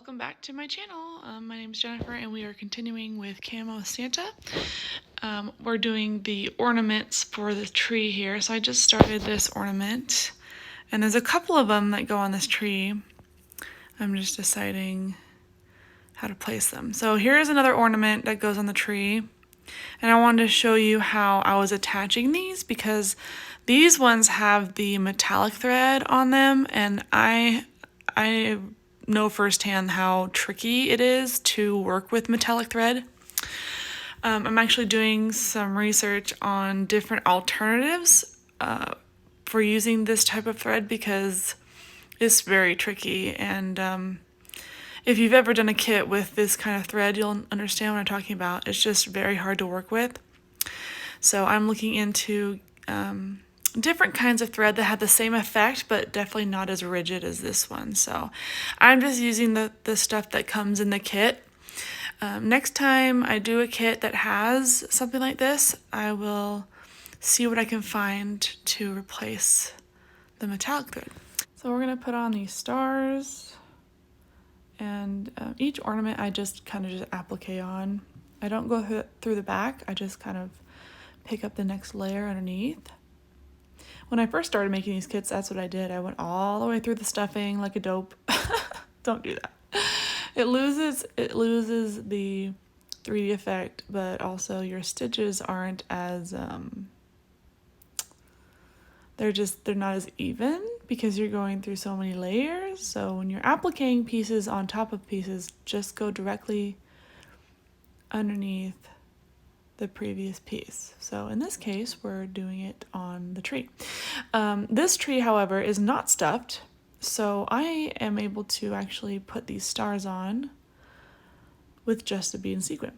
welcome back to my channel. My name is Jennifer and we are continuing with Camo Santa. We're doing the ornaments for the tree here. So I just started this ornament and there's a couple of them that go on this tree. I'm just deciding how to place them. So here's another ornament that goes on the tree. And I wanted to show you how I was attaching these because these ones have the metallic thread on them, and I know firsthand how tricky it is to work with metallic thread. I'm actually doing some research on different alternatives for using this type of thread because it's very tricky, and if you've ever done a kit with this kind of thread, you'll understand what I'm talking about. It's just very hard to work with. So I'm looking into different kinds of thread that have the same effect, but definitely not as rigid as this one. So I'm just using the stuff that comes in the kit. Next time I do a kit that has something like this, I will see what I can find to replace the metallic thread. So we're gonna put on these stars. And each ornament I just kind of just applique on. I don't go through the back, I just kind of pick up the next layer underneath. When I first started making these kits, that's what I did. I went all the way through the stuffing like a dope. Don't do that. It loses the 3D effect, but also your stitches aren't as they're not as even because you're going through so many layers. So when you're appliquing pieces on top of pieces, just go directly underneath the previous piece. So in this case, we're doing it on the tree. This tree, however, is not stuffed, so I am able to actually put these stars on with just a bead and sequin.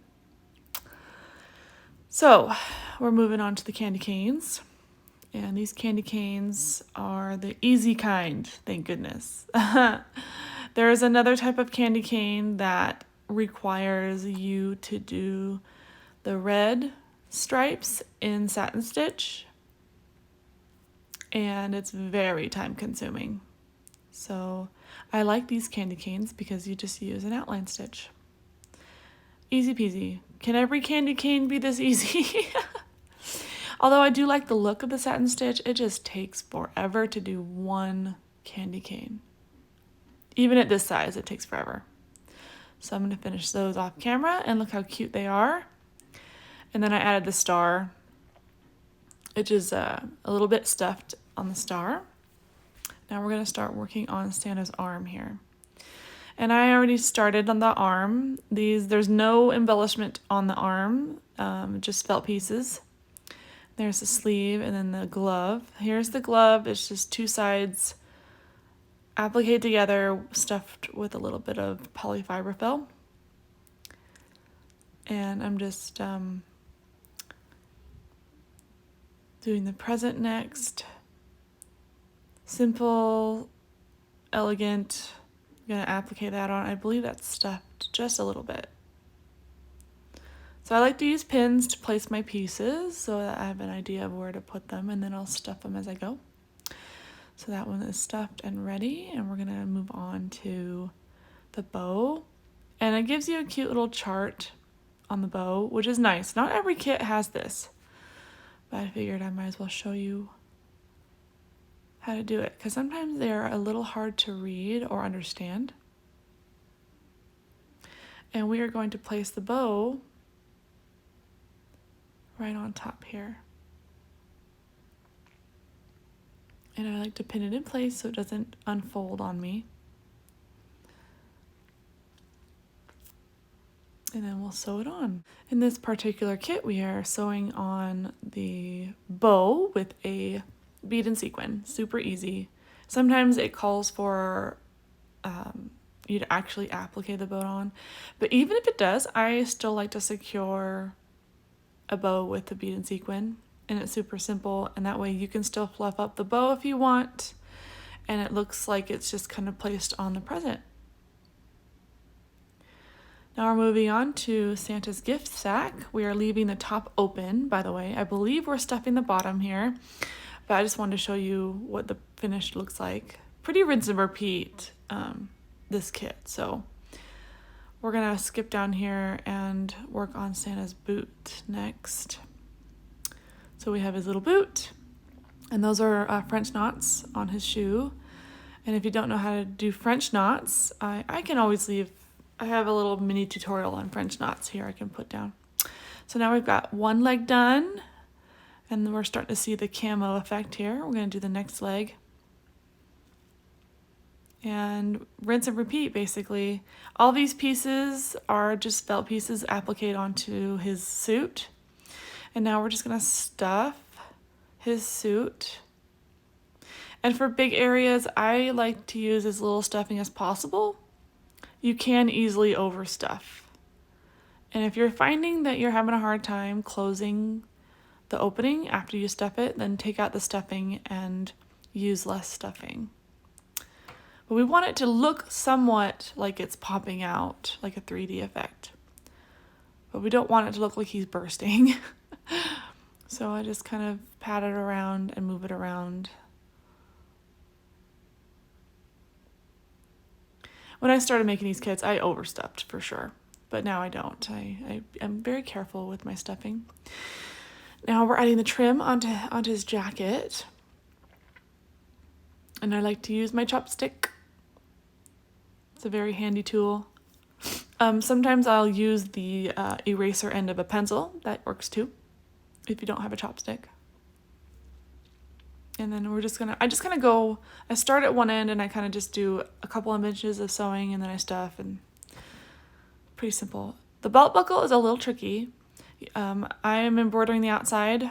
So we're moving on to the candy canes. And these candy canes are the easy kind, thank goodness. There is another type of candy cane that requires you to do the red stripes in satin stitch, and it's very time consuming. So I like these candy canes because you just use an outline stitch. Easy peasy. Can every candy cane be this easy? Although I do like the look of the satin stitch, it just takes forever to do one candy cane. Even at this size, it takes forever. So I'm going to finish those off camera, and look how cute they are. And then I added the star, which is a little bit stuffed on the star. Now we're going to start working on Santa's arm here. And I already started on the arm. There's no embellishment on the arm, just felt pieces. There's the sleeve and then the glove. Here's the glove. It's just two sides appliqued together, stuffed with a little bit of polyfiber fill. And I'm just doing the present next. Simple, elegant. I'm gonna applique that on. I believe that's stuffed just a little bit. So I like to use pins to place my pieces so that I have an idea of where to put them, and then I'll stuff them as I go. So that one is stuffed and ready, and we're gonna move on to the bow. And it gives you a cute little chart on the bow, which is nice. Not every kit has this, but I figured I might as well show you how to do it, because sometimes they're a little hard to read or understand. And we are going to place the bow right on top here. And I like to pin it in place so it doesn't unfold on me. And then we'll sew it on. In this particular kit, we are sewing on the bow with a bead and sequin. Super easy. Sometimes it calls for you to actually applique the bow on, but even if it does, I still like to secure a bow with the bead and sequin, and it's super simple, and that way you can still fluff up the bow if you want, and it looks like it's just kind of placed on the present. Now we're moving on to Santa's gift sack. We are leaving the top open, by the way. I believe we're stuffing the bottom here, but I just wanted to show you what the finish looks like. Pretty rinse and repeat, this kit, so we're gonna skip down here and work on Santa's boot next. So we have his little boot, and those are French knots on his shoe. And if you don't know how to do French knots, I can always leave, I have a little mini tutorial on French knots here I can put down. So now we've got one leg done, and we're starting to see the camo effect here. We're gonna do the next leg. And rinse and repeat, basically. All these pieces are just felt pieces appliqued onto his suit. And now we're just gonna stuff his suit. And for big areas, I like to use as little stuffing as possible. You can easily overstuff. And if you're finding that you're having a hard time closing the opening after you stuff it, then take out the stuffing and use less stuffing. But we want it to look somewhat like it's popping out, like a 3D effect. But we don't want it to look like he's bursting. So I just kind of pat it around and move it around. When I started making these kits, I overstuffed for sure, but now I don't. I am very careful with my stuffing. Now we're adding the trim onto his jacket. And I like to use my chopstick. It's a very handy tool. Sometimes I'll use the eraser end of a pencil. That works too, if you don't have a chopstick. And then I just kind of go, I start at one end and I kind of just do a couple of inches of sewing and then I stuff, and pretty simple. The belt buckle is a little tricky. I am embroidering the outside,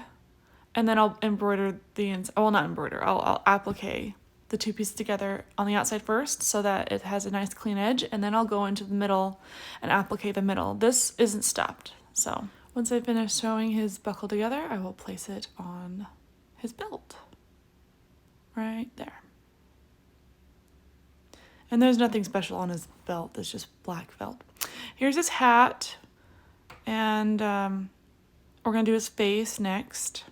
and then I'll embroider the inside. Well, not embroider, I'll applique the two pieces together on the outside first so that it has a nice clean edge, and then I'll go into the middle and applique the middle. This isn't stuffed, so once I finish sewing his buckle together, I will place it on his belt. Right there. And there's nothing special on his belt, it's just black felt. Here's his hat, and we're gonna do his face next.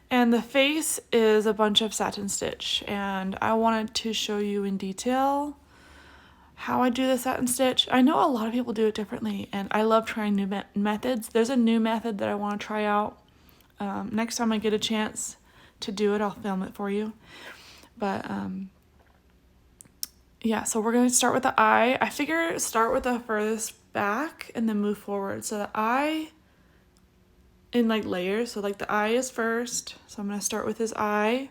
And the face is a bunch of satin stitch, and I wanted to show you in detail how I do the satin stitch. I know a lot of people do it differently, and I love trying new methods. There's a new method that I want to try out. Next time I get a chance to do it, I'll film it for you. But yeah, so we're going to start with the eye. I figure start with the furthest back and then move forward. So the eye in like layers. So like the eye is first. So I'm going to start with his eye,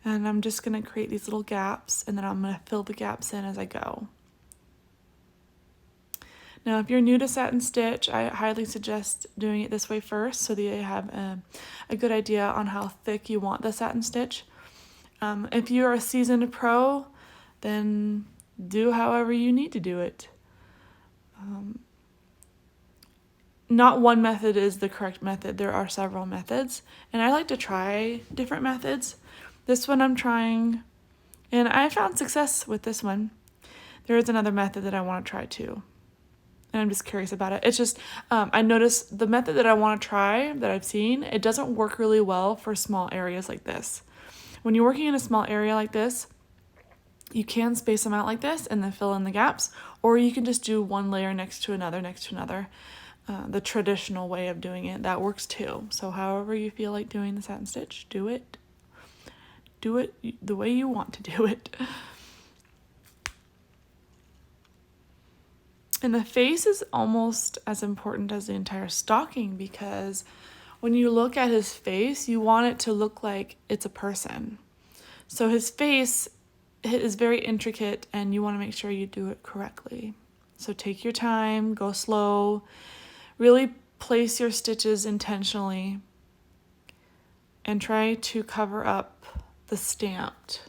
and I'm just going to create these little gaps, and then I'm going to fill the gaps in as I go. Now, if you're new to satin stitch, I highly suggest doing it this way first so that you have a good idea on how thick you want the satin stitch. If you're a seasoned pro, then do however you need to do it. Not one method is the correct method. There are several methods, and I like to try different methods. This one I'm trying, and I found success with this one. There is another method that I want to try too, and I'm just curious about it. It's just, I noticed the method that I want to try, that I've seen, it doesn't work really well for small areas like this. When you're working in a small area like this, you can space them out like this and then fill in the gaps, or you can just do one layer next to another, the traditional way of doing it. That works too. So however you feel like doing the satin stitch, do it the way you want to do it. And the face is almost as important as the entire stocking, because when you look at his face, you want it to look like it's a person. So his face is very intricate, and you want to make sure you do it correctly. So take your time, go slow, really place your stitches intentionally, and try to cover up the stamped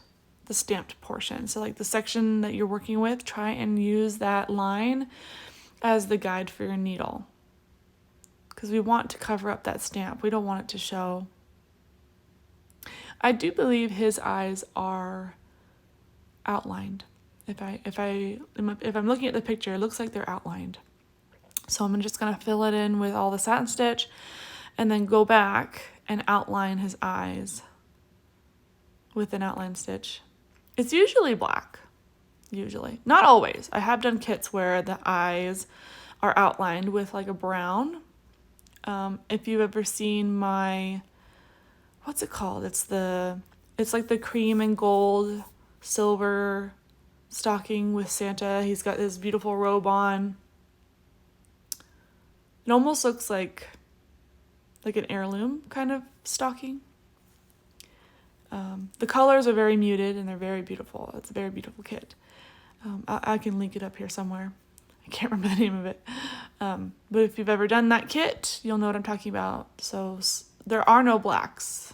portion. So like the section that you're working with, try and use that line as the guide for your needle, because we want to cover up that stamp. We don't want it to show. I do believe his eyes are outlined. If I'm looking at the picture, it looks like they're outlined. So I'm just gonna fill it in with all the satin stitch, and then go back and outline his eyes with an outline stitch. It's usually black. usually. Not always. I have done kits where the eyes are outlined with like a brown. If you've ever seen my, what's it called? It's like the cream and gold silver stocking with Santa. He's got this beautiful robe on. It almost looks like an heirloom kind of stocking. The colors are very muted and they're very beautiful. It's a very beautiful kit. I can link it up here somewhere. I can't remember the name of it. But if you've ever done that kit, you'll know what I'm talking about. So there are no blacks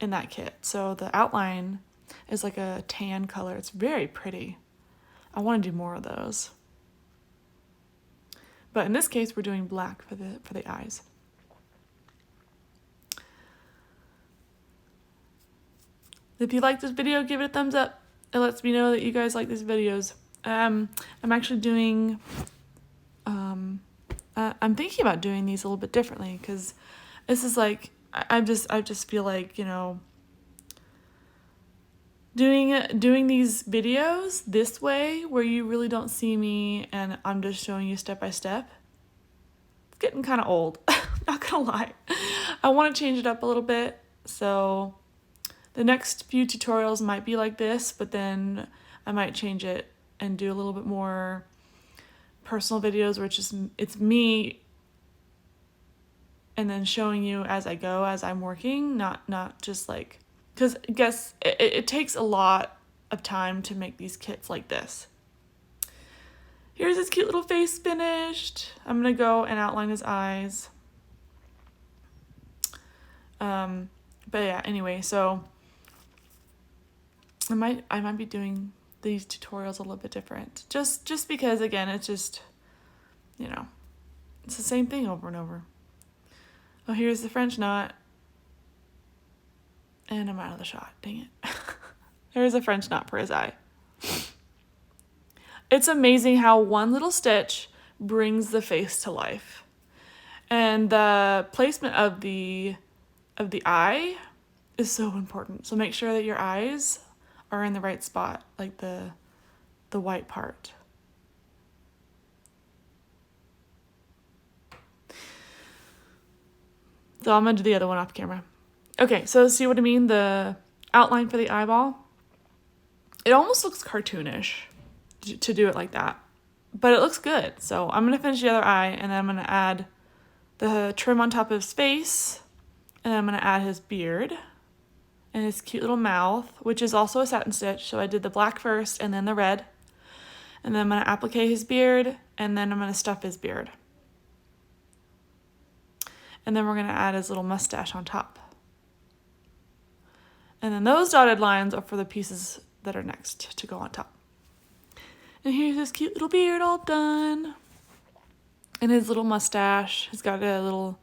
in that kit. So the outline is like a tan color. It's very pretty. I want to do more of those. But in this case, we're doing black for the eyes. If you like this video, give it a thumbs up. It lets me know that you guys like these videos. I'm actually doing, I'm thinking about doing these a little bit differently because this is like, I just feel like, you know, doing these videos this way where you really don't see me and I'm just showing you step by step. It's getting kind of old, not gonna lie. I want to change it up a little bit. So the next few tutorials might be like this, but then I might change it and do a little bit more personal videos where it's me and then showing you as I go, as I'm working, not just like, because I guess it takes a lot of time to make these kits like this. Here's his cute little face finished. I'm gonna go and outline his eyes. But yeah, anyway, so I might be doing these tutorials a little bit different. Just because, again, it's just, you know, it's the same thing over and over. Oh, here's the French knot. And I'm out of the shot. Dang it. There's a French knot for his eye. It's amazing how one little stitch brings the face to life. And the placement of the eye is so important. So make sure that your eyes are in the right spot, like the white part. So I'm gonna do the other one off camera. Okay, so see what I mean? The outline for the eyeball. It almost looks cartoonish to do it like that, but it looks good. So I'm gonna finish the other eye and then I'm gonna add the trim on top of his face, and then I'm gonna add his beard and his cute little mouth, which is also a satin stitch. So I did the black first and then the red, and then I'm gonna applique his beard, and then I'm gonna stuff his beard. And then we're gonna add his little mustache on top. And then those dotted lines are for the pieces that are next to go on top. And here's his cute little beard all done. And his little mustache. He's got a little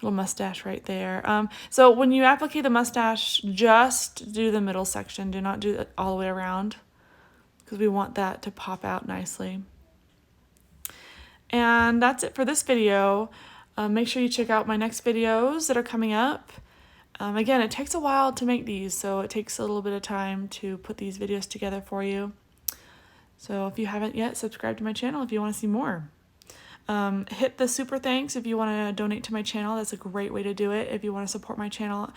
mustache right there. So when you applique the mustache, just do the middle section. Do not do it all the way around, because we want that to pop out nicely. And that's it for this video. Make sure you check out my next videos that are coming up. Again, it takes a while to make these, so it takes a little bit of time to put these videos together for you. So if you haven't yet, subscribe to my channel if you want to see more. Hit the super thanks if you want to donate to my channel. That's a great way to do it if you want to support my channel.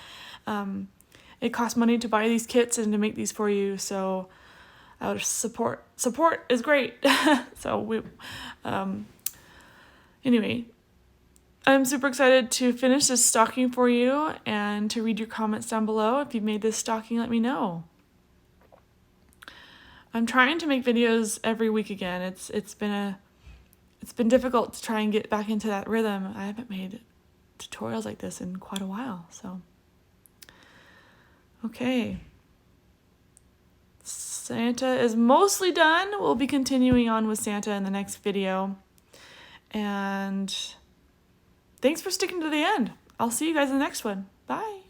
It costs money to buy these kits and to make these for you, so I would support is great. So anyway, I'm super excited to finish this stocking for you and to read your comments down below. If you've made this stocking, let me know. I'm trying to make videos every week again. It's been difficult to try and get back into that rhythm. I haven't made tutorials like this in quite a while, so. Okay. Santa is mostly done. We'll be continuing on with Santa in the next video. And thanks for sticking to the end. I'll see you guys in the next one. Bye.